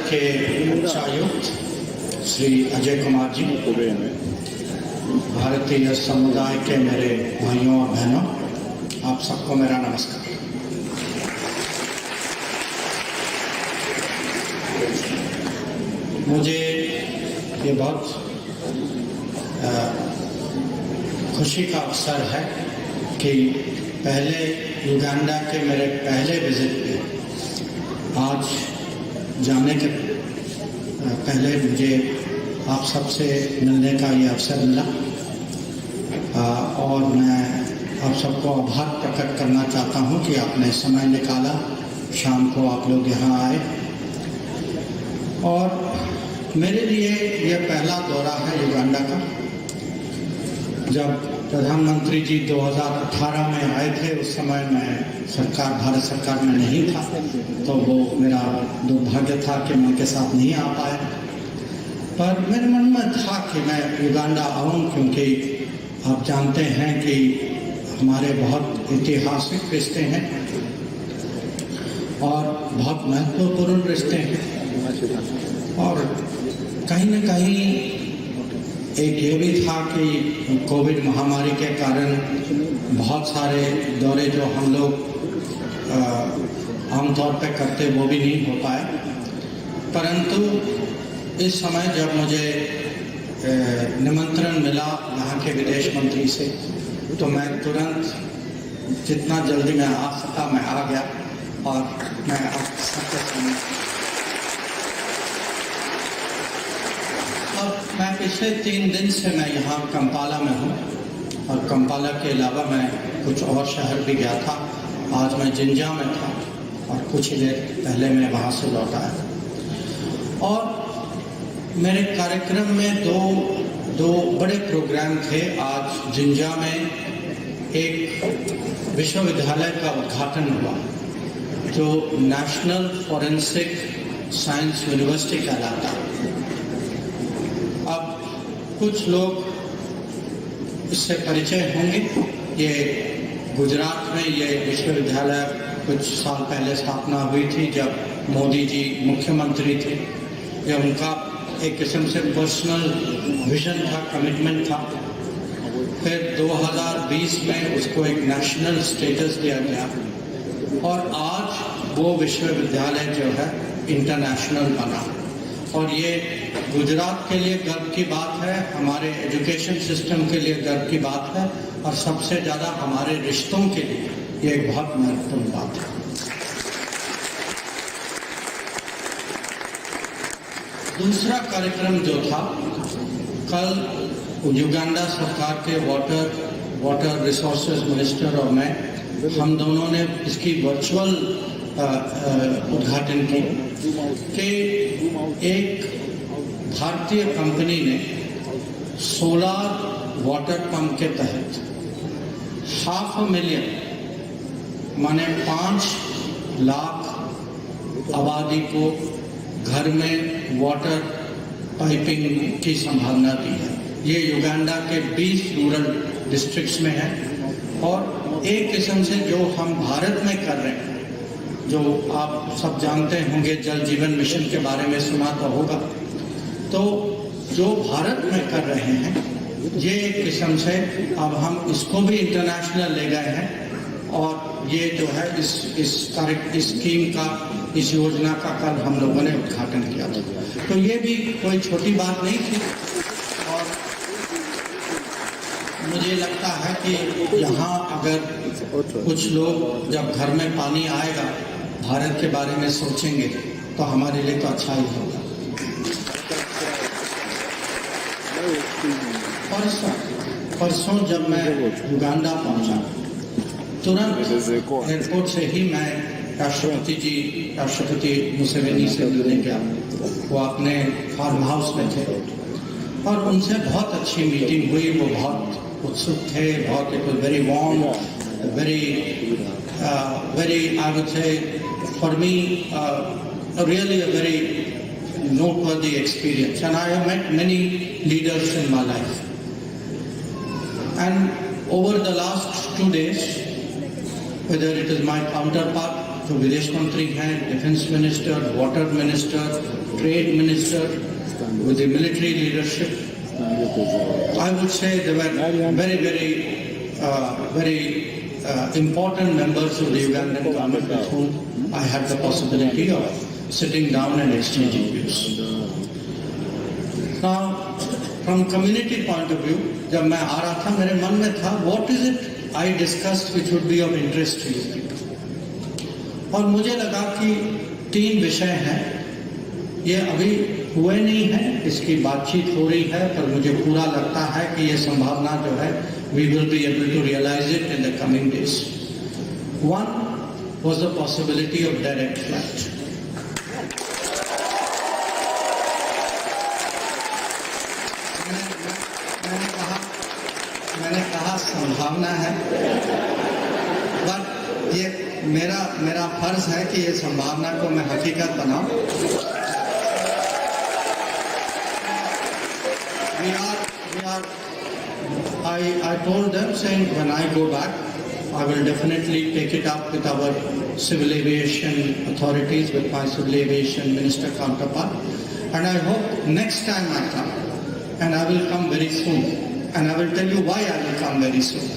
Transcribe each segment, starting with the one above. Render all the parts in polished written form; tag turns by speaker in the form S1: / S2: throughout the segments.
S1: के उच्चायुक्त श्री अजय कुमार जी, भारतीय समुदाय के मेरे भाइयों और बहनों, आप सबको मेरा नमस्कार। मुझे ये बहुत खुशी का अवसर है कि पहले युगांडा के मेरे पहले विजिट पे आज जाने के पहले मुझे आप सबसे मिलने का ये अवसर मिला और मैं आप सबको आभार प्रकट करना चाहता हूँ कि आपने समय निकाला, शाम को आप लोग यहाँ आए। और मेरे लिए ये पहला दौरा है युगांडा का। जब प्रधानमंत्री जी 2018 में आए थे, उस समय मैं भारत सरकार में नहीं था, तो वो मेरा दुर्भाग्य था कि मैं उनके साथ नहीं आ पाया। पर मेरे मन में था कि मैं युगांडा आऊं, क्योंकि आप जानते हैं कि हमारे बहुत ऐतिहासिक रिश्ते हैं और बहुत महत्वपूर्ण रिश्ते हैं। और कहीं न कहीं एक ये भी था कि कोविड महामारी के कारण बहुत सारे दौरे जो हम लोग आमतौर पे करते वो भी नहीं हो पाए। परंतु इस समय जब मुझे निमंत्रण मिला यहाँ के विदेश मंत्री से, तो मैं तुरंत जितना जल्दी मैं आ सका मैं आ गया। और मैं आप सबके मैं पिछले 3 दिन से मैं यहाँ कंपाला में हूँ, और कंपाला के अलावा मैं कुछ और शहर भी गया था। आज मैं जिंजा में था और कुछ ही देर पहले मैं वहाँ से लौट आया। और मेरे कार्यक्रम में दो बड़े प्रोग्राम थे। आज जिंजा में एक विश्वविद्यालय का उद्घाटन हुआ जो नेशनल फॉरेंसिक साइंस यूनिवर्सिटी कहलाता है। अब कुछ लोग इससे परिचय होंगे। ये गुजरात में ये विश्वविद्यालय कुछ साल पहले स्थापना हुई थी, जब मोदी जी मुख्यमंत्री थे। ये उनका एक किस्म से पर्सनल विजन था, कमिटमेंट था। फिर 2020 में उसको एक नेशनल स्टेटस दिया गया और आज वो विश्वविद्यालय जो है इंटरनेशनल बना। और ये गुजरात के लिए गर्व की बात है, हमारे एजुकेशन सिस्टम के लिए गर्व की बात है, और सबसे ज़्यादा हमारे रिश्तों के लिए ये एक बहुत महत्वपूर्ण बात है। दूसरा कार्यक्रम जो था, कल युगांडा सरकार के वाटर रिसोर्सेज मिनिस्टर और मैं, हम दोनों ने इसकी वर्चुअल उद्घाटन की कि एक भारतीय कंपनी ने सोलर वाटर पंप के तहत 500,000 माने 5 लाख आबादी को घर में वाटर पाइपिंग की संभावना दी है। ये युगांडा के 20 रूरल डिस्ट्रिक्ट्स में है। और एक किस्म से जो हम भारत में कर रहे हैं, जो आप सब जानते होंगे, जल जीवन मिशन के बारे में सुना तो होगा, तो जो भारत में कर रहे हैं, ये एक किस्म से अब हम इसको भी इंटरनेशनल ले गए हैं। और ये जो है इस स्कीम का, इस योजना का कल हम लोगों ने उद्घाटन किया था। तो ये भी कोई छोटी बात नहीं थी। और मुझे लगता है कि यहाँ अगर कुछ लोग जब घर में पानी आएगा भारत के बारे में सोचेंगे, तो हमारे लिए तो अच्छा ही होगा। परसों जब मैं युगांडा पहुंचा, तुरंत एयरपोर्ट से ही मैं राष्ट्रपति मुसेवेनी से मिलने गया। वो अपने फार्म हाउस में थे और उनसे बहुत अच्छी मीटिंग हुई। वो बहुत उत्सुक थे, बहुत it was very warm, very I would say for me really a very noteworthy experience, and I have met many leaders in my life. And over the last 2 days, whether it is my counterpart जो विदेश मंत्री हैं, defence minister, water minister, trade minister, with the military leadership, I would say they were very important members of the Ugandan government with whom I had the possibility of sitting down and exchanging views. Now, from community point of view, जब मैं आ रहा था मेरे मन में था what is it I discussed which would be of interest to you people. और मुझे लगा कि 3 विषय हैं, ये अभी हुए नहीं है, इसकी बातचीत हो रही है, पर मुझे पूरा लगता है कि ये संभावना जो है we will be able to realize it in the coming days. One was the possibility of direct flight. मैंने कहा संभावना है, पर ये मेरा फर्ज है कि ये संभावना को मैं हकीकत बनाऊं. I told them saying when I go back, I will definitely take it up with our civil aviation authorities, with my civil aviation minister counterpart, and I hope next time I come, and I will come very soon, and I will tell you why I will come very soon.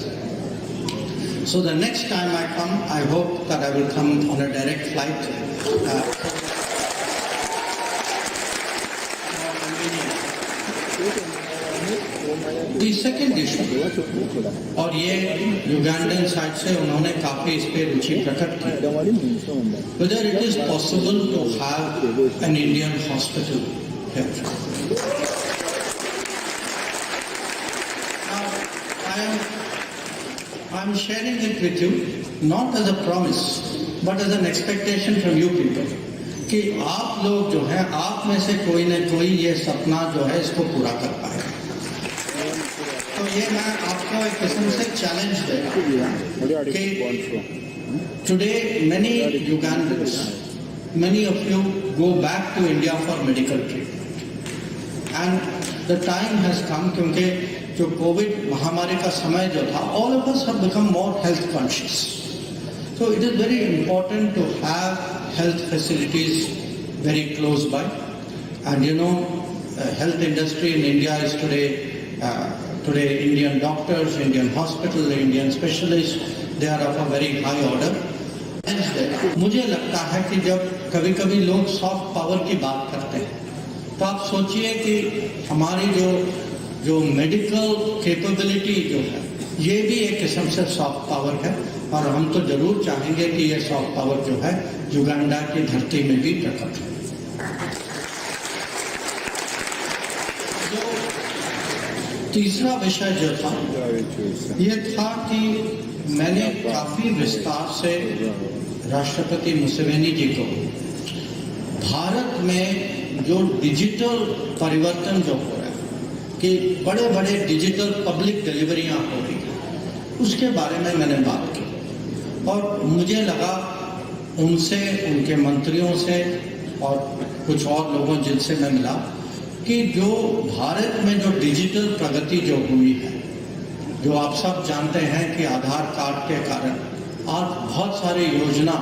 S1: So the next time I come, I hope that I will come on a direct flight. The second issue, और ये Ugandan side से उन्होंने काफी इस पे रुचि प्रकट की, whether it is possible to have an Indian hospital here. I am sharing it with you not as a promise, but as an expectation from you people, कि आप लोग जो है, आप में से कोई न कोई ये सपना जो है इसको पूरा कर पाए. तो ये मैं आपको एक किस्म से चैलेंज दे रहा हूँ कि today many Ugandans, many of you go back to India for medical treatment, and the time has come, क्योंकि जो कोविड महामारी का समय जो था, all of us have become more health conscious. So it is very important to have health facilities very close by, and you know, health industry in India is today Indian doctors, Indian hospital, Indian specialists, they are of a very high order. मुझे लगता है कि जब कभी कभी लोग soft power की बात करते हैं, तो आप सोचिए कि हमारी जो मेडिकल कैपेबिलिटी जो है, ये भी एक किस्म से सॉफ्ट पावर है, और हम तो जरूर चाहेंगे कि ये सॉफ्ट पावर जो है युगांडा की धरती में भी प्रकट हो. तीसरा विषय जो था, ये था कि मैंने काफी विस्तार से राष्ट्रपति मुसेवेनी जी को भारत में जो डिजिटल परिवर्तन जो हो रहा है, कि बड़े बड़े डिजिटल पब्लिक डिलीवरियां हो रही हैं, उसके बारे में मैंने बात की. और मुझे लगा उनसे, उनके मंत्रियों से और कुछ और लोगों जिनसे मैं मिला, कि जो भारत में जो डिजिटल प्रगति जो हुई है, जो आप सब जानते हैं कि आधार कार्ड के कारण आज बहुत सारे योजना,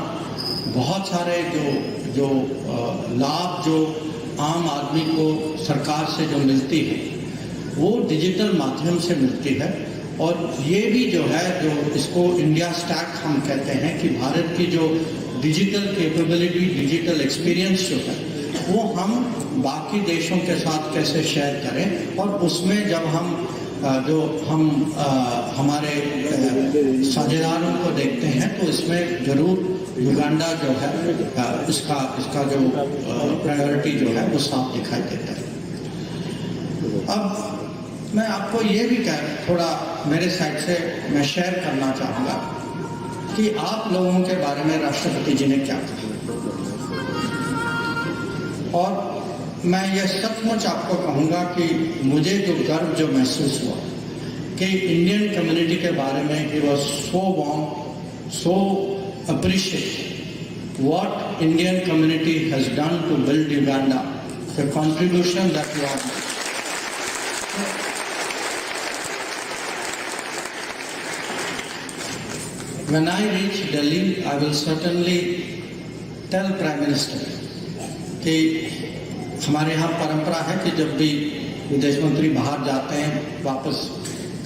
S1: बहुत सारे जो लाभ जो आम आदमी को सरकार से जो मिलती है, वो डिजिटल माध्यम से मिलती है. और ये भी जो है, जो इसको इंडिया स्टैक हम कहते हैं, कि भारत की जो डिजिटल कैपेबिलिटी, डिजिटल एक्सपीरियंस जो है, वो हम बाकी देशों के साथ कैसे शेयर करें. और उसमें जब हम हमारे साझेदारों को देखते हैं, तो इसमें जरूर युगांडा जो है, इसका जो प्रायोरिटी जो है वो साफ दिखाई देता है. अब मैं आपको ये भी थोड़ा मेरे साइड से मैं शेयर करना चाहूँगा कि आप लोगों के बारे में राष्ट्रपति जी ने क्या कहा. और मैं ये सचमुच आपको कहूँगा कि मुझे जो गर्व जो महसूस हुआ कि इंडियन कम्युनिटी के बारे में, कि was so warm, so appreciate what Indian community has done to build Uganda, the contribution that you have made. When I reach Delhi, I will certainly tell Prime Minister कि हमारे यहाँ परंपरा है कि जब भी विदेश मंत्री बाहर जाते हैं वापस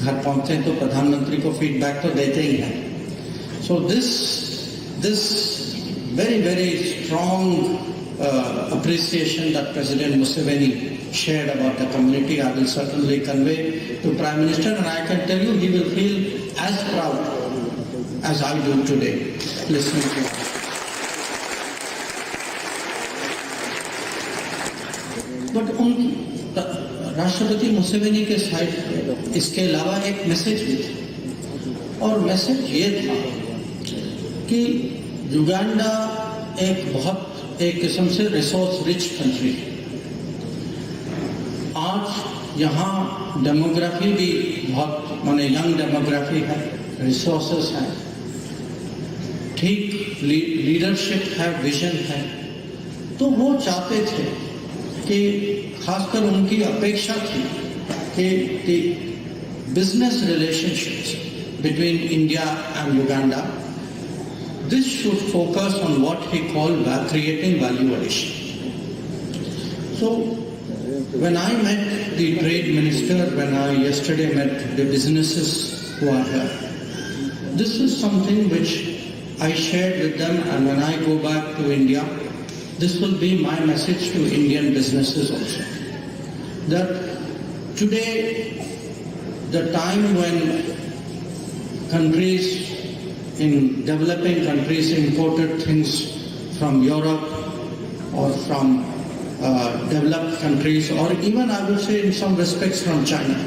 S1: घर पहुँचते हैं तो प्रधानमंत्री को फीडबैक तो देते ही हैं. So this very strong appreciation that President Museveni shared about the community, I will certainly convey to Prime Minister, and I can tell you he will feel as proud as I do today listening to him. But राष्ट्रपति Museveni के side इसके अलावा एक message भी था, और message ये था कि युगांडा एक किस्म से रिसोर्स रिच कंट्री है. आज यहाँ डेमोग्राफी भी बहुत माने यंग डेमोग्राफी है, रिसोर्सेस हैं, ठीक लीडरशिप है, विजन है. तो वो चाहते थे कि खासकर उनकी अपेक्षा थी कि business relationships between India and Uganda, this should focus on what he called creating value addition. So when I met the trade minister, when I yesterday met the businesses who are here, this is something which I shared with them, and when I go back to India, this will be my message to Indian businesses also. That today, the time when countries in developing countries imported things from Europe or from developed countries, or even I would say in some respects from China,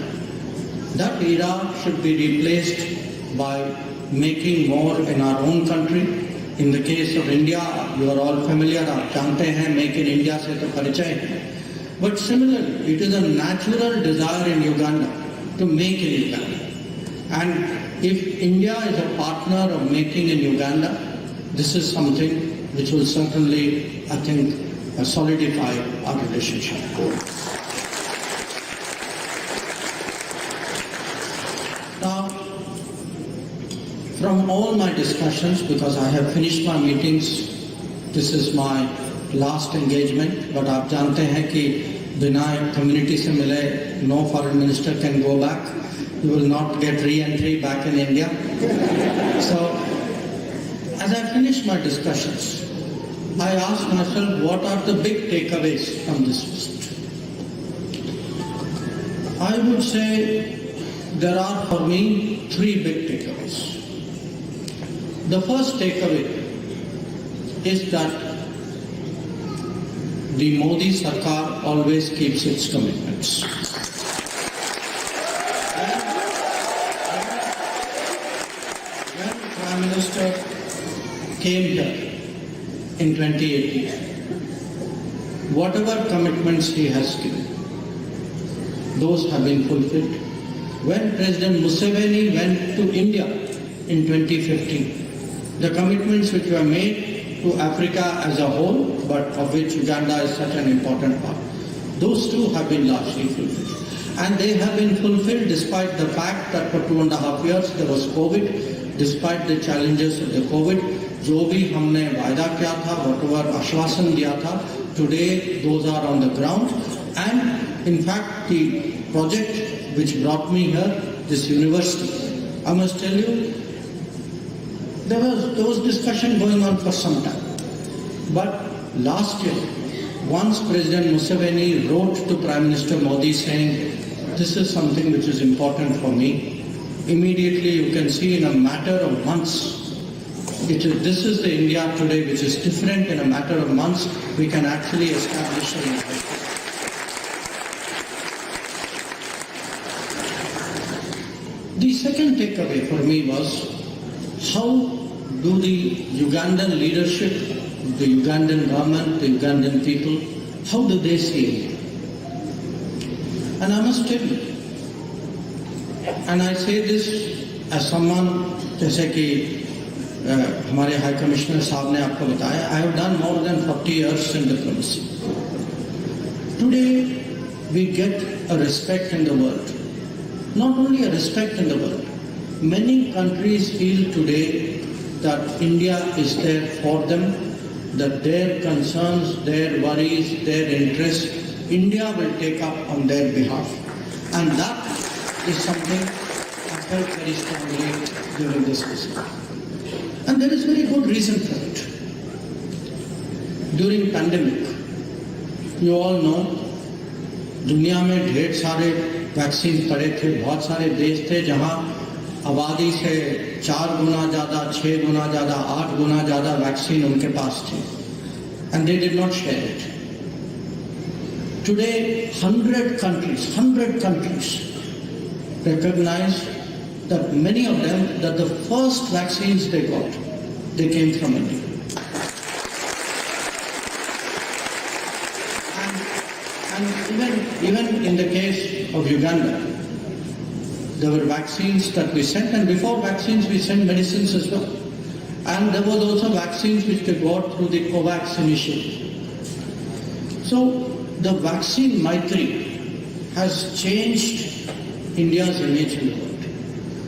S1: that era should be replaced by making more in our own country. In the case of India, you are all familiar, आप जानते हैं, make in India से तो परिचय है. But similarly, it is a natural desire in Uganda to make in Uganda. And if India is a partner of making in Uganda, this is something which will certainly, I think, solidify our relationship. Now, from all my discussions, because I have finished my meetings, this is my last engagement, but आप जानते हैं कि बिना community से मिले, no foreign minister can go back. You will not get re-entry back in India. So, as I finish my discussions, I ask myself, what are the big takeaways from this visit? I would say there are for me 3 big takeaways. The first takeaway is that the Modi Sarkar always keeps its commitments. When Prime Minister came here in 2018, whatever commitments he has given, those have been fulfilled. When President Museveni went to India in 2015, the commitments which were made to Africa as a whole, but of which Uganda is such an important part, those too have been largely fulfilled. And they have been fulfilled despite the fact that for 2.5 years there was COVID, despite the challenges of the COVID. जो भी हमने वायदा किया था, whatever आश्वासन दिया था, today those are on the ground. And in fact, the project which brought me here, this university, I must tell you, there was discussion going on for some time. But last year, once President Museveni wrote to Prime Minister Modi saying, this is something which is important for me, immediately you can see in a matter of months, this is the India today which is different. In a matter of months, we can actually establish an investment. The second takeaway for me was, how do the Ugandan leadership, the Ugandan government, the Ugandan people, how do they see India? And I must tell you, and I say this as someone, जैसे कि हमारे high commissioner साहब ने आपको बताया, I have done more than 40 years in diplomacy. Today, we get a respect in the world. Not only a respect in the world, many countries feel today that India is there for them, that their concerns, their worries, their interests, India will take up on their behalf. And that is something I felt very strongly during this visit. And there is very good reason for it. During pandemic, you all know, दुनिया में ढेर सारे vaccine पड़े थे, बहुत सारे देश थे जहां आबादी से 4 गुना ज़्यादा, 6 गुना ज़्यादा, 8 गुना ज़्यादा वैक्सीन उनके पास थी. And they did not share it. Today, 100 countries recognize that many of them, that the first vaccines they got, they came from India. And even in the case of Uganda, there were vaccines that we sent, and before vaccines we sent medicines as well. And there was also vaccines which they got through the COVAX initiative. So the vaccine Maitri has changed India's image in the world.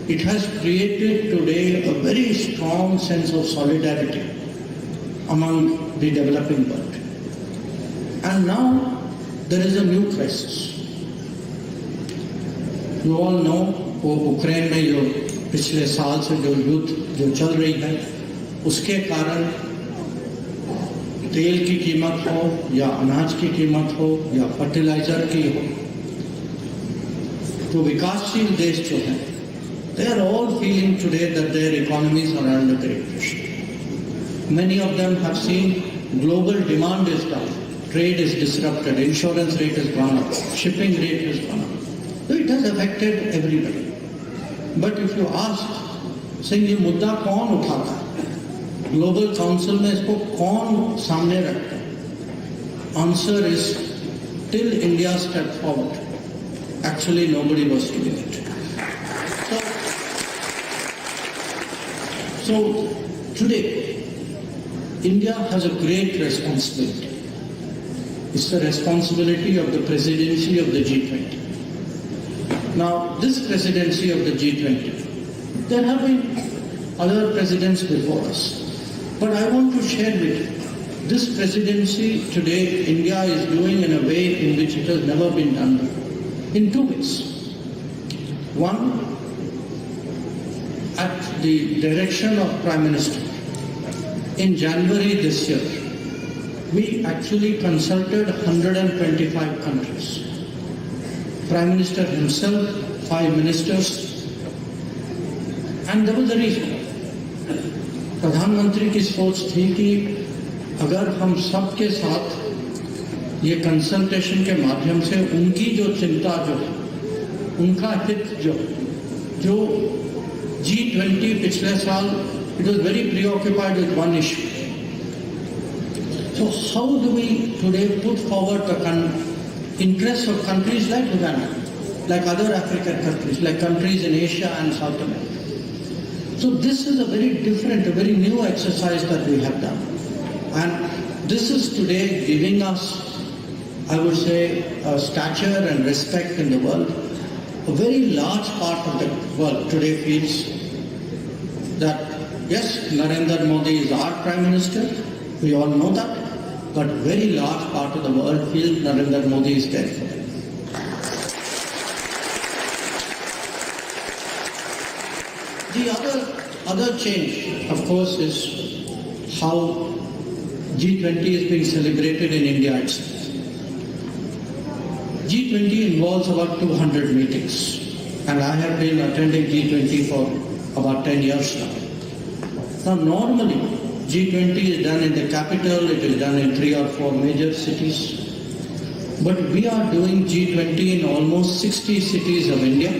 S1: It has created today a very strong sense of solidarity among the developing world. And now there is a new crisis. You all know, वो Ukraine में जो पिछले साल से जो युद्ध जो चल रही है, उसके कारण तेल की कीमत हो या अनाज की कीमत हो या फर्टिलाइजर की हो, तो विकासशील देश जो हैं, they are all feeling today that their economies are under great pressure. Many of them have seen global demand is down, trade is disrupted, insurance rate has gone up, shipping rate has gone up. So it has affected everybody. But if you ask, saying ये मुद्दा कौन उठाता है, global council में इसको कौन सामने रखता है? Answer is, till India stepped forward, actually nobody was doing it. So today, India has a great responsibility. It's the responsibility of the presidency of the G20. Now, this presidency of the G20, there have been other presidents before us, but I want to share with you, this presidency today, India is doing in a way in which it has never been done before, in two ways. One, at the direction of Prime Minister, in January this year, we actually consulted 125 countries. Prime Minister himself, 5 ministers, and there was a reason. प्रधानमंत्री की सोच थी कि अगर हम सबके साथ ये कंसल्टेशन के माध्यम से उनकी जो चिंता जो है, उनका हित जो G20 पिछले साल, it was very preoccupied with one issue. So how do we today put forward the interests of countries like Uganda, like other African countries, like countries in Asia and South America? So this is a very different, a very new exercise that we have done. And this is today giving us, I would say, a stature and respect in the world. A very large part of the world today feels that, yes, Narendra Modi is our Prime Minister, we all know that, but a very large part of the world feels Narendra Modi is there for them. The other change, of course, is how G20 is being celebrated in India itself. G20 involves about 200 meetings, and I have been attending G20 for about 10 years now. Now, normally, G20 is done in the capital, it is done in 3 or 4 major cities. But we are doing G20 in almost 60 cities of India.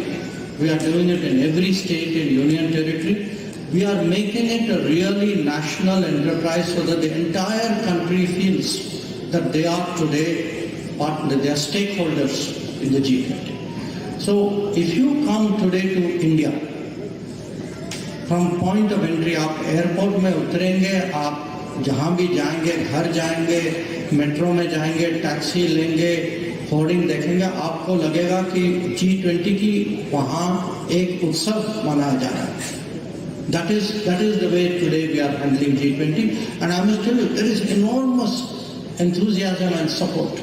S1: We are doing it in every state and union territory. We are making it a really national enterprise so that the entire country feels that they are today partners, they are stakeholders in the G20. So if you come today to India, from point of entry, आप airport में उतरेंगे, आप जहाँ भी जाएंगे, घर जाएंगे, metro में जाएंगे, टैक्सी लेंगे, होर्डिंग देखेंगे, आपको लगेगा कि G20 की वहाँ एक उत्सव मनाया जा रहा है. That is the way today we are handling G20. And I must tell you, there is enormous enthusiasm and support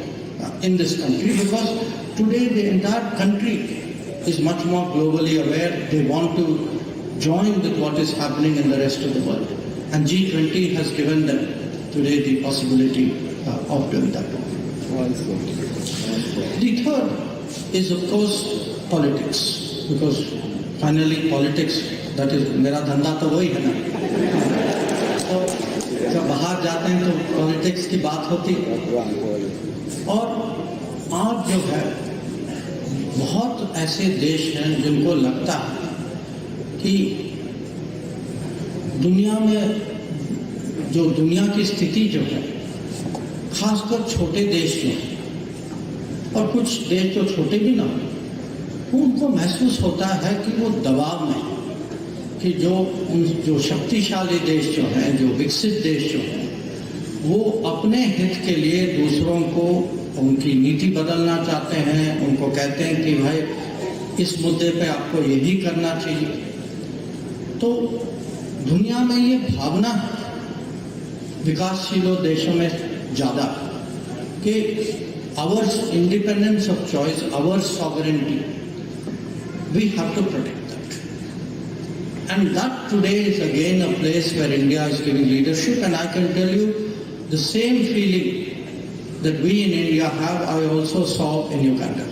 S1: in this country, because today the entire country is much more globally aware. They want to join with what is happening in the rest of the world. And G20 has given them today the possibility of doing that. The third is, of course, politics, because finally politics, that is, मेरा धंधा तो वही है ना, तो जब बाहर जाते हैं तो पॉलिटिक्स की बात होती है। और आज जो है, बहुत ऐसे देश हैं जिनको लगता है कि दुनिया में जो दुनिया की स्थिति जो है, खासकर छोटे देश जो हैं, और कुछ देश जो छोटे भी ना हो, उनको महसूस होता है कि वो दबाव में, कि जो शक्तिशाली देश जो हैं, जो विकसित देश जो हैं, वो अपने हित के लिए दूसरों को उनकी नीति बदलना चाहते हैं, उनको कहते हैं कि भाई इस मुद्दे पे आपको यही करना चाहिए। तो दुनिया में ये भावना विकासशील देशों में ज़्यादा कि ours independence of choice, ours sovereignty, we have to protect that. And that today is again a place where India is giving leadership, and I can tell you the same feeling that we in India have, I also saw in Uganda.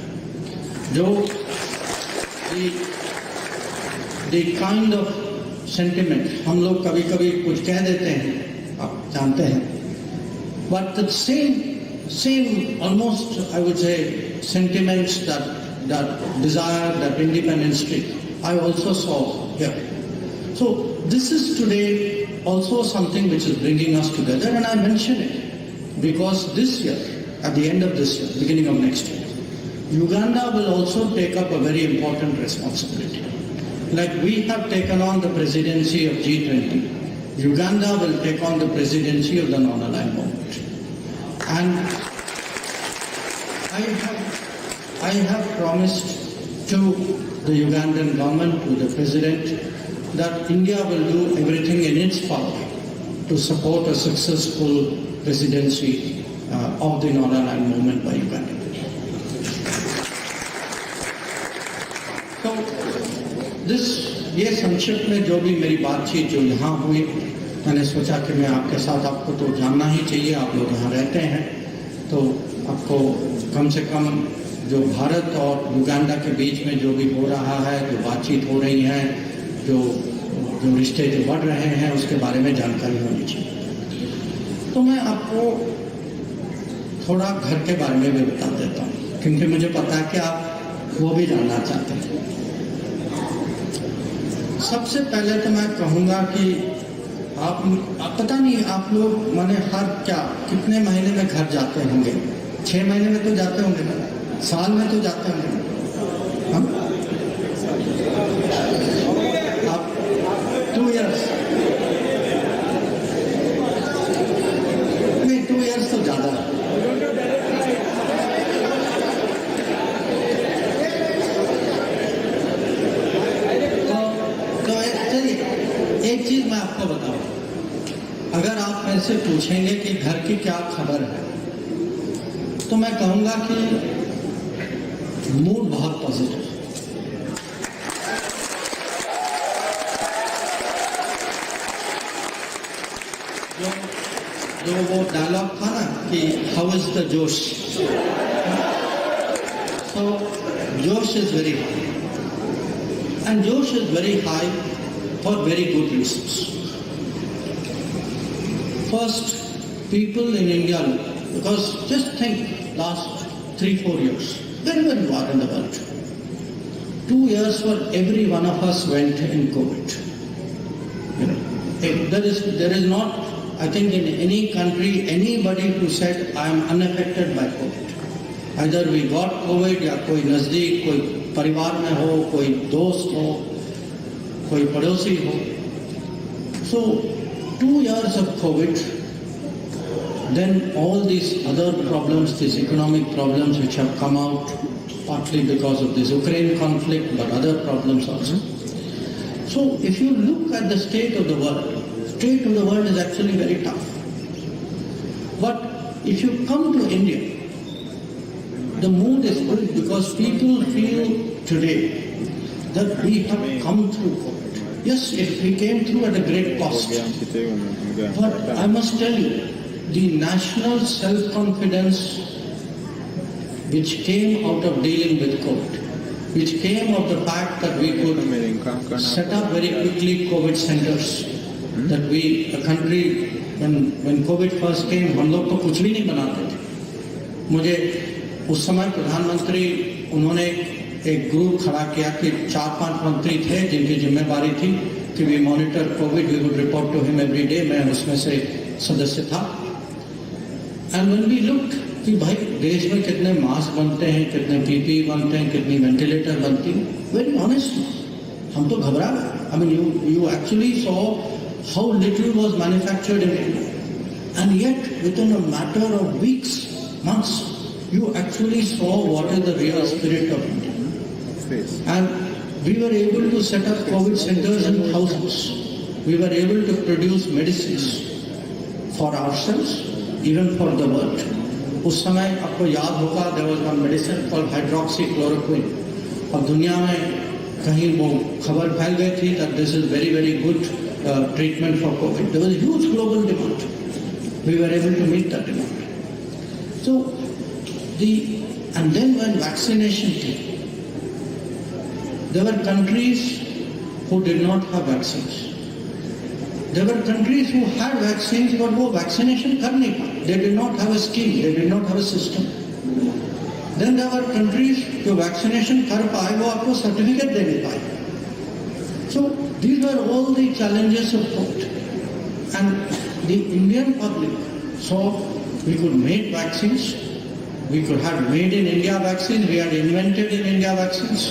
S1: जो the kind of sentiment, हम लोग कभी कभी कुछ कह देते हैं, आप जानते हैं, but the same almost I would say sentiments that desire, that independence streak, I also saw here. So this is today also something which is bringing us together, and I mention it because this year, at the end of this year, beginning of next year, Uganda will also take up a very important responsibility. Like we have taken on the presidency of G20, Uganda will take on the presidency of the non-aligned movement. And I have promised to the Ugandan government, to the president, that India will do everything in its power to support a successful presidency of the non-aligned movement by Uganda. So ये संक्षिप्त में जो भी मेरी बातचीत जो यहाँ हुई, मैंने सोचा कि मैं आपके साथ, आपको तो जानना ही चाहिए, आप लोग यहाँ रहते हैं, तो आपको कम से कम जो भारत और युगांडा के बीच में जो भी हो रहा है, जो बातचीत हो रही है, जो रिश्ते जो बढ़ रहे हैं, उसके बारे में जानकारी होनी चाहिए। तो मैं आपको थोड़ा घर के बारे में भी बता देता हूँ, क्योंकि मुझे पता है कि आप वो भी जानना चाहते हैं। सबसे पहले तो मैं कहूँगा कि आप पता नहीं आप लोग माने हर कितने महीने में घर जाते होंगे? 6 महीने में तो जाते होंगे ना, साल में तो जाते होंगे ना, हम आप 2 years नहीं, 2 years तो ज़्यादा है। एक चीज मैं आपको बताऊं, अगर आप मेरे से पूछेंगे कि घर की क्या खबर है, तो मैं कहूंगा कि मूड बहुत पॉजिटिव। जो वो डायलॉग था ना कि हाउ इज द जोश, तो जोश इज वेरी हाई, एंड जोश is very high for very good reasons. First, people in India, because just think last 3-4 years, wherever you are in the world, 2 years for every one of us went in COVID. You know, there is not, I think in any country, anybody who said I am unaffected by COVID. Either we got COVID या कोई नजदीक, कोई परिवार में हो, कोई दोस्त हो, कोई पड़ोसी हो। So 2 years of COVID, then all these other problems, these economic problems which have come out partly because of this Ukraine conflict, but other problems also. So if you look at the state of the world is actually very tough. But if you come to India, the mood is good because people feel today that we have come through COVID. Yes, we came through at a great cost. But I must tell you, the national self-confidence which came out of dealing with COVID, which came of the fact that we could set up very quickly COVID centers, that a country, when COVID first came, हम लोग तो कुछ भी नहीं बनाते थे. मुझे उस समय प्रधानमंत्री उन्होंने एक ग्रुप खड़ा किया कि 4-5 मंत्री थे जिनकी जिम्मेदारी थी कि we monitor Covid, we would report to him every day. मैं उसमें से सदस्य था. एंड व्हेन वी लुक्ड कि भाई देश में कितने मास्क बनते हैं, कितने पीपीई बनते हैं, कितनी वेंटिलेटर बनती हैं, वेरी ऑनेस्टली हम तो घबरा गए. I mean you actually saw how little was manufactured in India, and yet with in a matter of weeks, months, you actually saw what is the real spirit of India. And we were able to set up COVID centers in thousands. We were able to produce medicines for ourselves, even for the world. उस समय आपको याद होगा, there was one medicine called hydroxychloroquine. और दुनिया में कहीं वो खबर फैल गई थी that this is very very good treatment for COVID. There was a huge global demand. We were able to meet that demand. So and then when vaccination came, there were countries who did not have vaccines. There were countries who had vaccines but वो vaccination कर नहीं पाए. They did not have a scheme, they did not have a system. Then there were countries जो vaccination कर पाए वो आपको certificate दे नहीं पाए. So these were all the challenges of COVID. And the Indian public saw we could make vaccines. We could have made in India vaccines, we had invented in India vaccines,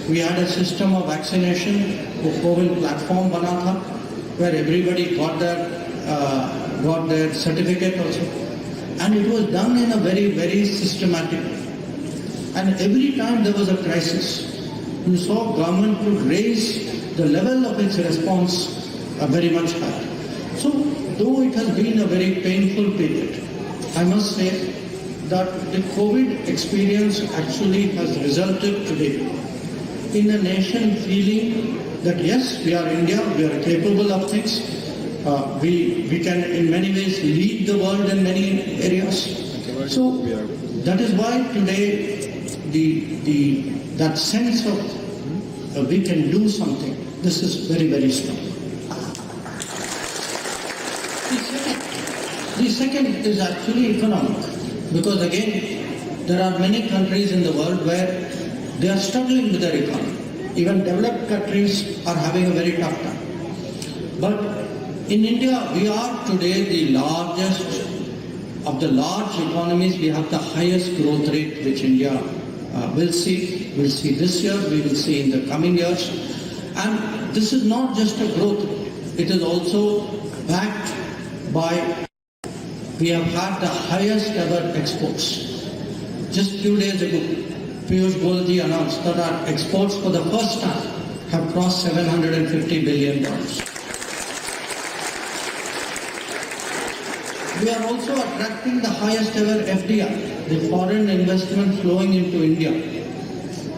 S1: we had a system of vaccination, a COVID platform bana tha, where everybody got their certificate also. And it was done in a very, very systematic way. And every time there was a crisis, you saw government could raise the level of its response very much higher. So, though it has been a very painful period, I must say, that the COVID experience actually has resulted today in a nation feeling that yes, we are India, we are capable of things, we can in many ways lead the world in many areas. So that is why today that sense of we can do something, this is very, very strong. The second is actually economic. Because again, there are many countries in the world where they are struggling with their economy. Even developed countries are having a very tough time. But in India, we are today the largest of the large economies. We have the highest growth rate which India will see. We'll see this year, we will see in the coming years. And this is not just a growth rate. It is also backed by we have had the highest ever exports. Just few days ago, Piyush Goyal ji announced that our exports for the first time have crossed $750 billion. We are also attracting the highest ever FDI, the foreign investment flowing into India.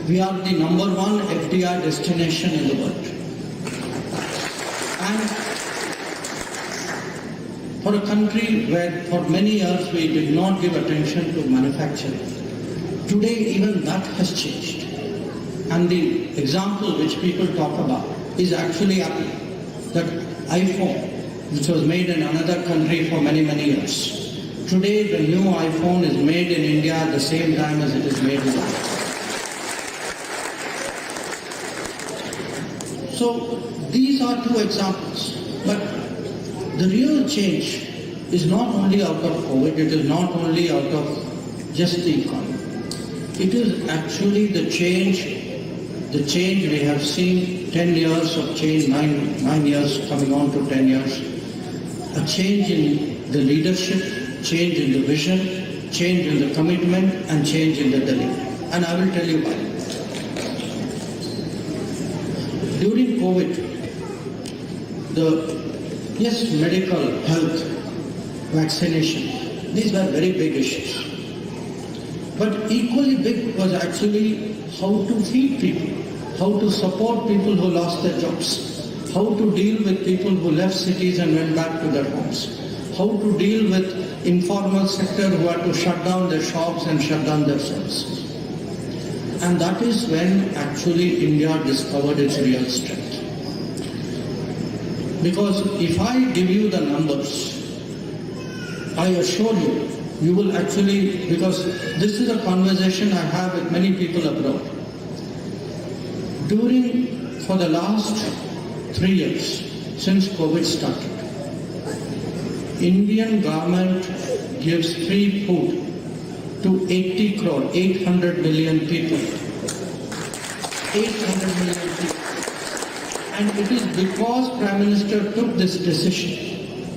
S1: We are the #1 FDI destination in the world. And for a country where for many years we did not give attention to manufacturing, today even that has changed. And the example which people talk about is actually Apple. That iPhone, which was made in another country for many, many years. Today the new iPhone is made in India at the same time as it is made in India. So these are two examples. But the real change is not only out of COVID, it is not only out of just the economy. It is actually the change we have seen, 10 years of change, 9 years coming on to 10 years, a change in the leadership, change in the vision, change in the commitment, and change in the delivery. And I will tell you why. During COVID, yes, medical, health, vaccination, these were very big issues. But equally big was actually how to feed people, how to support people who lost their jobs, how to deal with people who left cities and went back to their homes, how to deal with informal sector who had to shut down their shops and shut down their services. And that is when actually India discovered its real strength. Because if I give you the numbers, I assure you, you will actually, because this is a conversation I have with many people abroad. For the last 3 years, since COVID started, Indian government gives free food to 80 crore, 800 million people. 800 million people. And it is because Prime Minister took this decision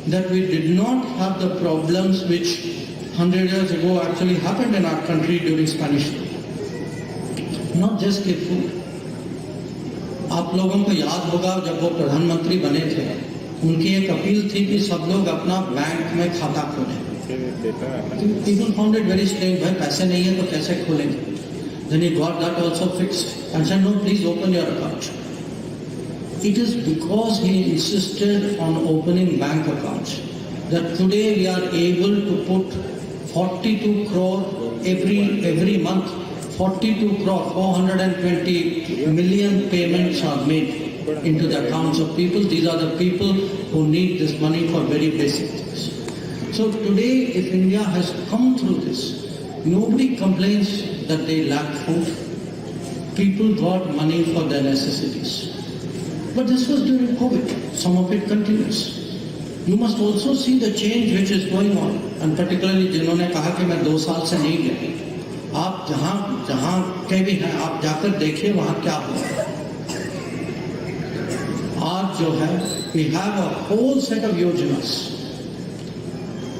S1: that we did not have the problems which 100 years ago actually happened in our country during Spanish flu. Not just the food. आप लोगों को याद होगा जब वो प्रधानमंत्री बने थे, उनकी एक अपील थी कि सब लोग अपना बैंक में खाता खोलें. People found it very strange, भाई पैसे नहीं है तो कैसे खोलेंगे? Then he got that also fixed and said, no, please open your account. It is because he insisted on opening bank accounts that today we are able to put 42 crore every month. 42 crore, 420 million payments are made into the accounts of people. These are the people who need this money for very basic things. So today, if India has come through this, nobody complains that they lack food. People got money for their necessities. But this was during COVID. Some of it continues. You must also see the change which is going on. And particularly जिन्होंने कहा कि मैं 2 साल से नहीं गया, आप जहाँ के भी हैं, आप जाकर देखिए वहाँ क्या हो रहा है. आज जो है, we have a whole set of योजनास.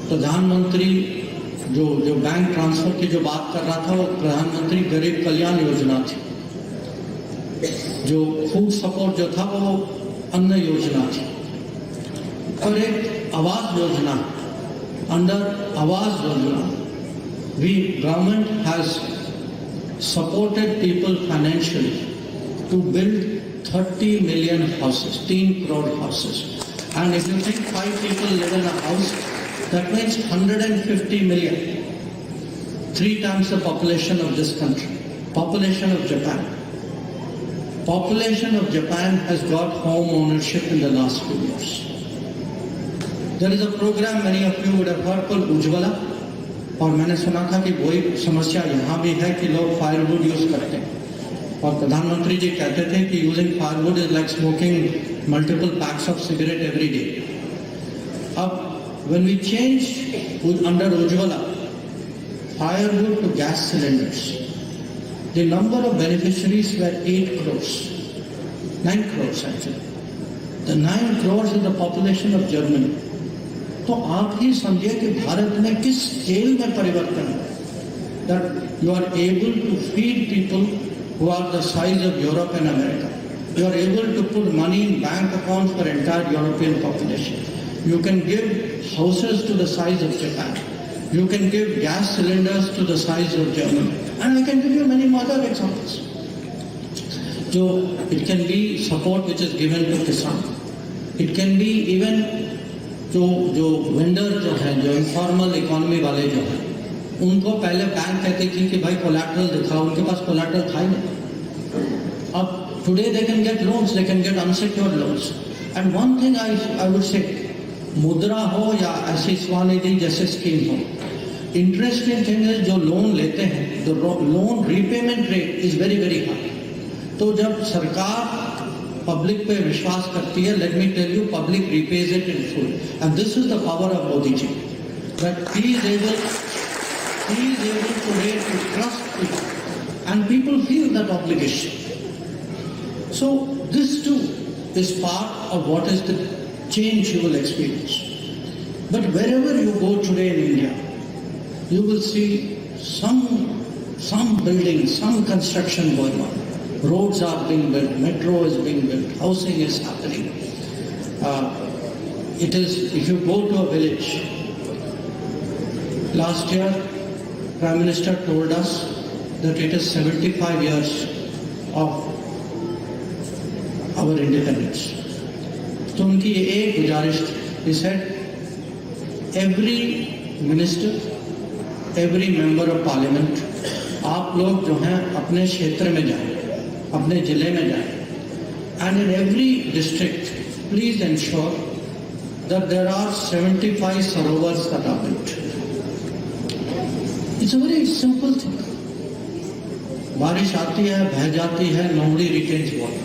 S1: प्रधानमंत्री जो बैंक ट्रांसफर की जो बात कर रहा था, वो प्रधानमंत्री गरीब कल्याण योजना थी. जो फूड सपोर्ट जो था वो अन्न योजना थी. और एक Awas Yojana, under Awas Yojana, government has supported people financially to build 30 million houses, 10 crore houses. And if you think 5 people live in a house, that means 150 million. 3 times the population of this country. Population of Japan. Population of Japan has got home ownership in the last few years. There is a program many of you would have heard called Ujjwala. और मैंने सुना था कि वही समस्या यहाँ भी है कि लोग फायरवुड यूज करते हैं. और प्रधानमंत्री जी कहते थे कि using firewood is like smoking multiple packs of cigarette every day. अब when we change under Ujjwala firewood to gas cylinders, the number of beneficiaries were 8 crores. 9 crores actually. The 9 crores is the population of Germany. तो आप ही समझिए कि भारत में किस scale में परिवर्तन है. That you are able to feed people who are the size of Europe and America. You are able to put money in bank accounts for entire European population. You can give houses to the size of Japan. You can give gas cylinders to the size of Germany. And I can give you many other examples. So it can be support which is given to Kisan. It can be even जो vendor जो है, जो informal economy वाले जो हैं, उनको पहले bank कहती थी कि भाई कोलैटरल दिखाओ, उनके पास कोलैटरल था ही नहीं. अब today they can get loans, they can get unsecured loans. And one thing I would say, मुद्रा हो या ऐसी स्वनिधि जैसे स्कीम हो, इंटरेस्टिंग थिंग है जो लोन लेते हैं, the loan repayment rate is very very high. तो जब सरकार पब्लिक पे विश्वास करती है, let me tell you, public repays it in full. And this is the power of Modi ji, that he is able today to trust people and people feel that obligation. So this too is part of what is the change you will experience. But wherever you go today in India, you will see some building, some construction going on. Roads are being built, metro is being built, housing is happening. It is, if you go to a village, last year Prime Minister told us that it is 75 years of our independence. तो उनकी ये एक गुजारिश थी, he said, every minister, every member of parliament, आप लोग जो हैं अपने क्षेत्र में जाएं, अपने जिले में जाएं, and in every district, please ensure that there are 75 sarovars that are built. It's a very simple thing. बारिश आती है, बह जाती है, nobody retains water.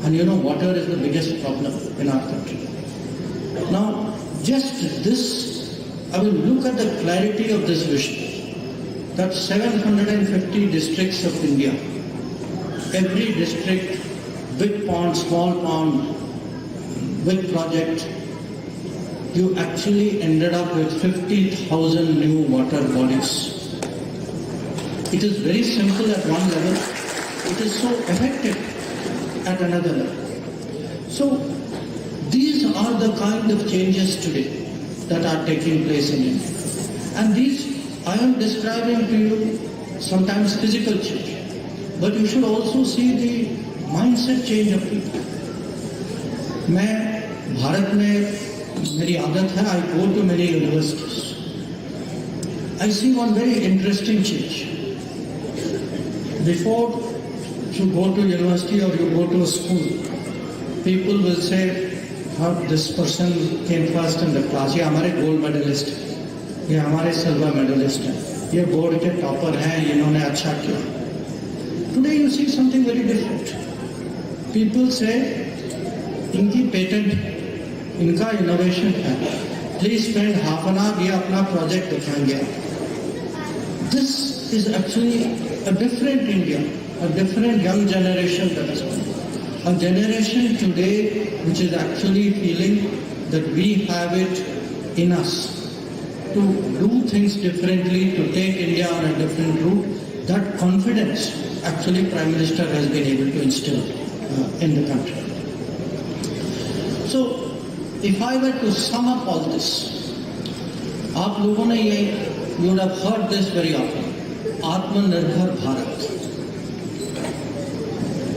S1: And you know, water is the biggest problem in our country. Now, just this, I will look at the clarity of this vision, that 750 districts of India, every district, big pond, small pond, big project, you actually ended up with 50,000 new water bodies. It is very simple at one level, it is so effective at another level. So, these are the kind of changes today that are taking place in India. And these, I am describing to you sometimes physical change, but you should also see the mindset change of people. मैं भारत में मेरी आदत है, I go to many universities. I see one very interesting change. Before you go to university or you go to a school, people will say, this person came first in the class, ये हमारे gold medalist हैं, ये हमारे silver medalist हैं, ये board के topper हैं, इन्होंने अच्छा किया. Today you see something very different. People say, इनकी patent, इनका innovation है, please spend half an hour, ये अपना project दिखाएंगे. This is actually a different India, a different young generation that is coming. A generation today which is actually feeling that we have it in us to do things differently, to take India on a different route. That confidence actually Prime Minister has been able to instill in the country. So, if I were to sum up all this, आप लोगों ने ये, you would have heard this very often, आत्मनिर्भर भारत.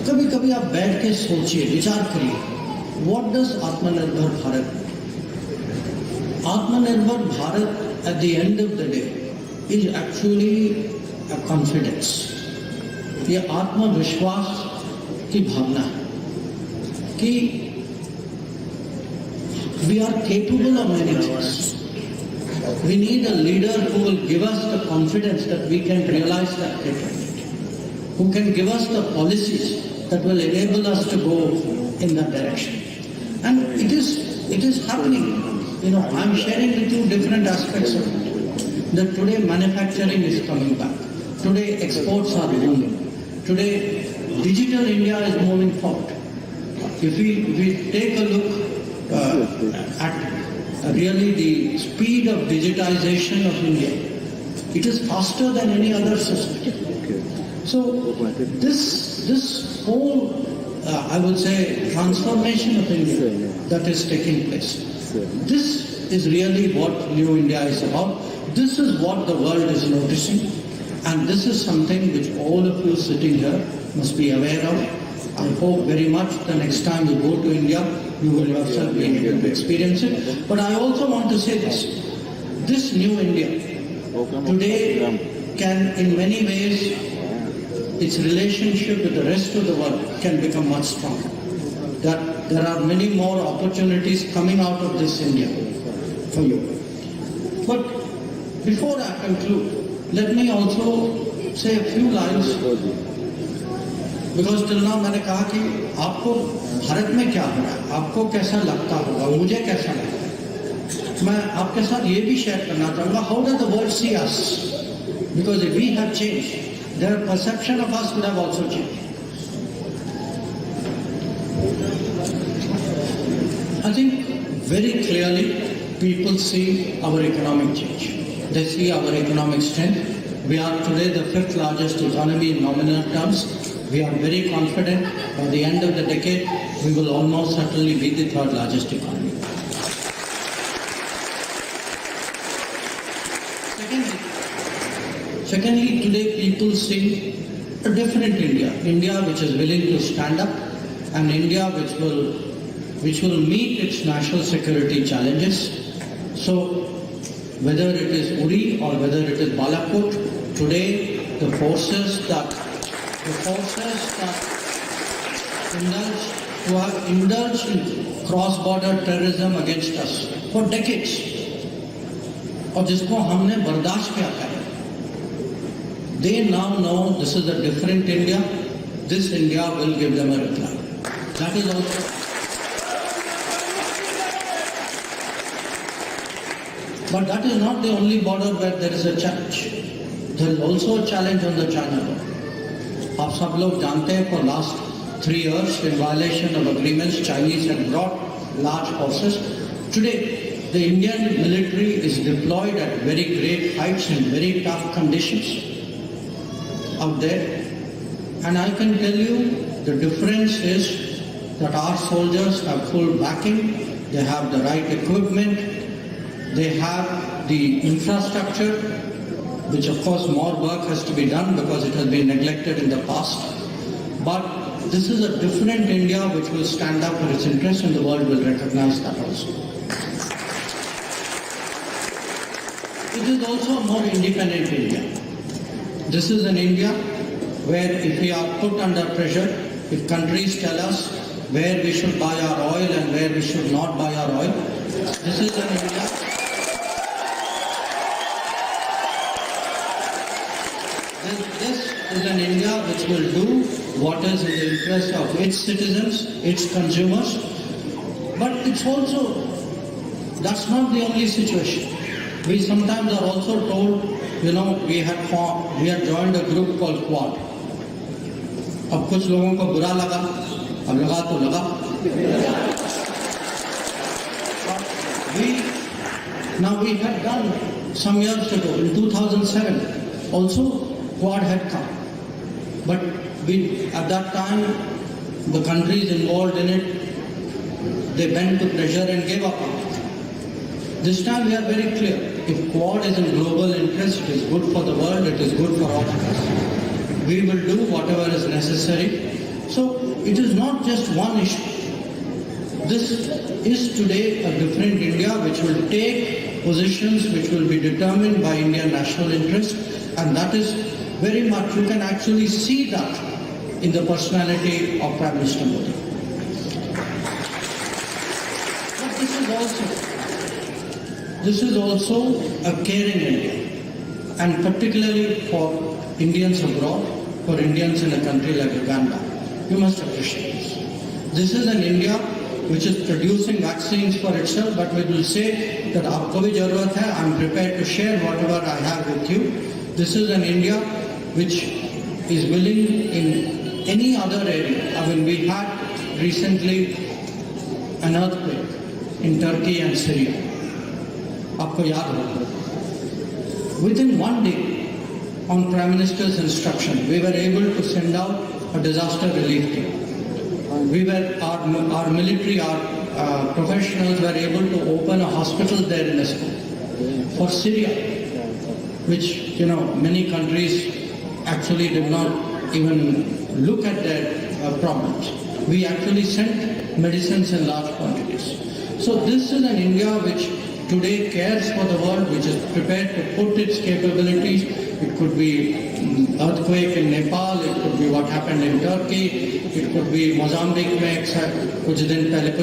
S1: कभी कभी आप बैठ के सोचिए, विचार करिए, what does आत्मनिर्भर भारत mean? आत्मनिर्भर Bharat at the end of the day is actually a confidence. ये आत्मविश्वास की भावना है कि we are capable of many things. We need a leader who will give us the confidence that we can realize that capability, who can give us the policies that will enable us to go in that direction. And it is happening. I'm sharing with you different aspects of it. That today manufacturing is coming back. Today exports are booming. Today digital India is moving forward. If we take a look at really the speed of digitization of India, it is faster than any other system. So this whole, I would say, transformation of India that is taking place, this is really what New India is about. This is what the world is noticing, and this is something which all of you sitting here must be aware of. I hope very much the next time you go to India, you will yourself be able to experience it. But I also want to say this new India today can in many ways, its relationship with the rest of the world can become much stronger. That there are many more opportunities coming out of this India for you. But before I conclude, let me also say a few lines. Because till now मैंने कहा कि आपको भारत में क्या हो रहा है, आपको कैसा लगता होगा, मुझे कैसा लगता है. मैं आपके साथ ये भी शेयर करना चाहूँगा, how does the world see us, because if we have changed, their perception of us would have also changed. I think very clearly people see our economic change. They see our economic strength. We are today the 5th largest economy in nominal terms. we are very confident by the end of the decade, we will almost certainly be the third largest economy. Secondly, today people see a different India, India which is willing to stand up, and India which will meet its national security challenges. So, whether it is Uri or whether it is Balakot, today the forces that who have indulged in cross-border terrorism against us for decades, और जिसको हमने बर्दाश्त किया है, they now know this is a different India. This India will give them a reply. That is also. But that is not the only border where there is a challenge. There is also a challenge on the China border. आप सब लोग जानते हैं for last 3 years in violation of agreements, Chinese had brought large forces. Today, the Indian military is deployed at very great heights in very tough conditions out there, and I can tell you the difference is that our soldiers have full backing, they have the right equipment, they have the infrastructure, which of course more work has to be done because it has been neglected in the past. But this is a different India which will stand up for its interests, and the world will recognize that also. It is also a more independent India. This is an India where if we are put under pressure, if countries tell us where we should buy our oil and where we should not buy our oil, this is an India. This is an India which will do what is in the interest of its citizens, its consumers. But it's also, that's not the only situation. We sometimes are also told, we had joined a group called Quad. अब कुछ लोगों को बुरा लगा, अब लगा तो लगा. Now we had done some years ago, in 2007, also Quad had come. But at that time, the countries involved in it, they bent to pressure and gave up on it. This time we are very clear. If Quad is in global interest, it is good for the world, it is good for all of us. We will do whatever is necessary. So it is not just one issue. This is today a different India which will take positions which will be determined by Indian national interest, and that is very much, you can actually see that in the personality of Prime Minister Modi. But this is also a caring India, and particularly for Indians abroad, for Indians in a country like Uganda. You must appreciate this. This is an India which is producing vaccines for itself, but we will say that aapko bhi zarurat hai, I am prepared to share whatever I have with you. This is an India which is willing in any other area. I mean, we had recently an earthquake in Turkey and Syria. Aapko yaad hoga. Within one day, on Prime Minister's instruction, we were able to send out a disaster relief team. Our military, our professionals were able to open a hospital there in Istanbul for Syria, which, many countries actually did not even look at their problems. We actually sent medicines in large quantities. So this is an India which today cares for the world, which is prepared to put its capabilities. It could be earthquake in Nepal, it could be what happened in Turkey, it could be Mozambique में कुछ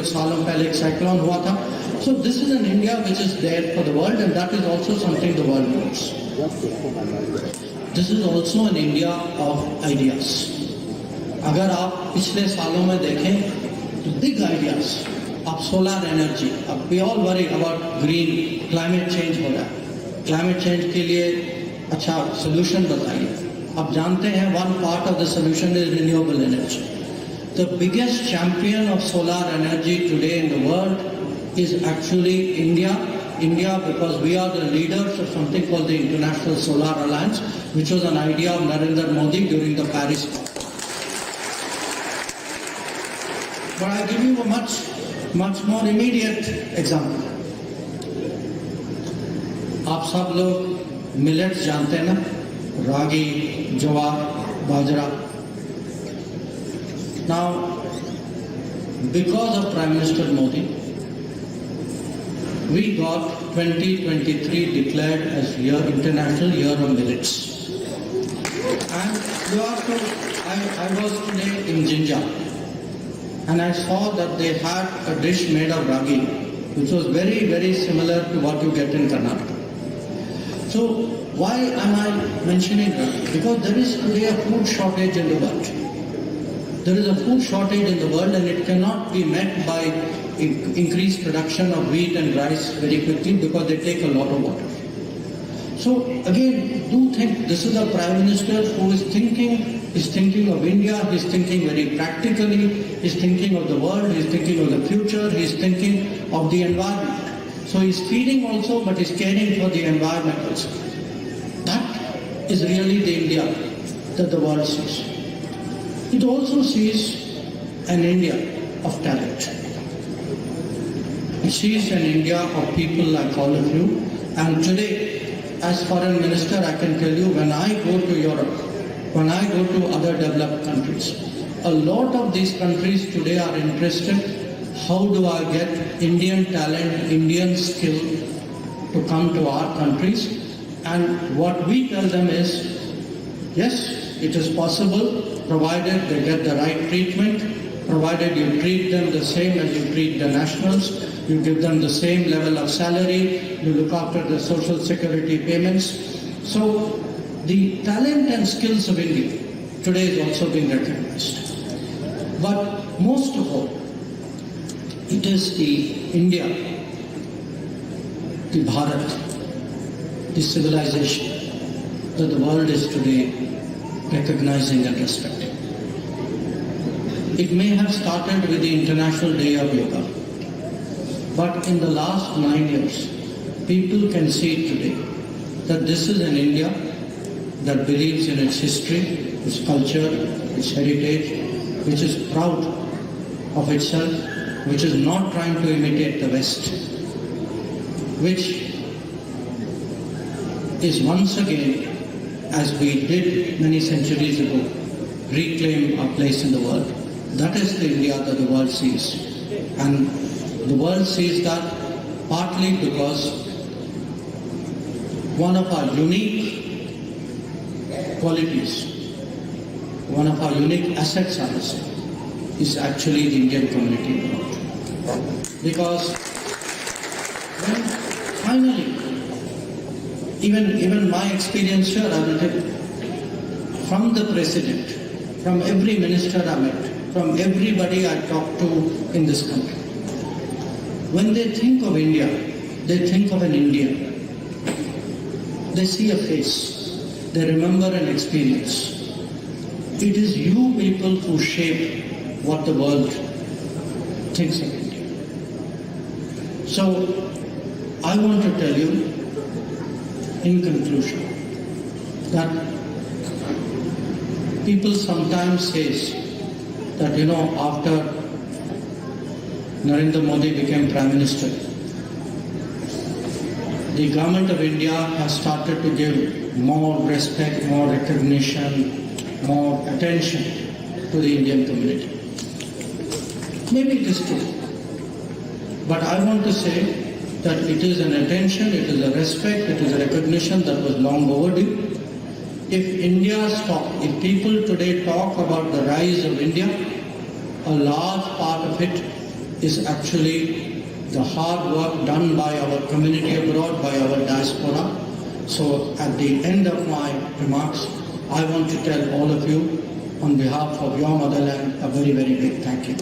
S1: सालों पहले एक cyclone हुआ था. So this is an India which is there for the world, and that is also something the world needs. This is also an India of ideas. अगर आप पिछले सालों में देखें तो big ideas, आप solar energy, अब we all worry about green, climate change हो रहा है. Climate change के लिए अच्छा solution बताइए. आप जानते हैं one part of the solution is renewable energy. The biggest champion of solar energy today in the world is actually India. India, because we are the leaders of something called the International Solar Alliance, which was an idea of Narendra Modi during the Paris Conference. But I give you a much more immediate example. आप सब लोग millets जानते हैं ना, रागी, ज्वार, बाजरा. Now, because of Prime Minister Modi, we got 2023 declared as International Year of Millets. And you have to, I was today in Jinja, and I saw that they had a dish made of ragi, which was very, very similar to what you get in Karnataka. So why am I mentioning that? Because there is today a food shortage in the world. There is a food shortage in the world, and it cannot be met by increased production of wheat and rice very quickly because they take a lot of water. So again, do think this is a Prime Minister who is thinking of India, he's thinking very practically, he's thinking of the world, he's thinking of the future, he's thinking of the environment. So he's feeding also, but he's caring for the environment also. That is really the India that the world sees. It also sees an India of talent. It sees an India of people like all of you. And today, as Foreign Minister, I can tell you, when I go to Europe, when I go to other developed countries, a lot of these countries today are interested, how do I get Indian talent, Indian skill to come to our countries? And what we tell them is, yes, it is possible, provided they get the right treatment, provided you treat them the same as you treat the nationals, you give them the same level of salary, you look after the social security payments. So the talent and skills of India today is also being recognized. But most of all, it is the India, the Bharat, the civilization that the world is today recognizing and respecting. It may have started with the International Day of Yoga, but in the last 9 years, people can see today that this is an India that believes in its history, its culture, its heritage, which is proud of itself, which is not trying to imitate the West, which is once again, as we did many centuries ago, reclaim our place in the world. That is the India that the world sees. And the world sees that partly because one of our unique qualities, one of our unique assets, I would say, is actually the Indian community abroad. Because when finally, even my experience here, I will tell you, from the president, from every minister I met, from everybody I talked to in this country, when they think of India, they think of an Indian. They see a face, they remember an experience. It is you people who shape what the world thinks of India. So, I want to tell you, in conclusion, that people sometimes say that, after Narendra Modi became Prime Minister, the government of India has started to give more respect, more recognition, more attention to the Indian community. Maybe it is true, but I want to say that it is an attention, it is a respect, it is a recognition that was long overdue. If people today talk about the rise of India, a large part of it is actually the hard work done by our community abroad, by our diaspora. So at the end of my remarks, I want to tell all of you, on behalf of your motherland, a very, very big thank you.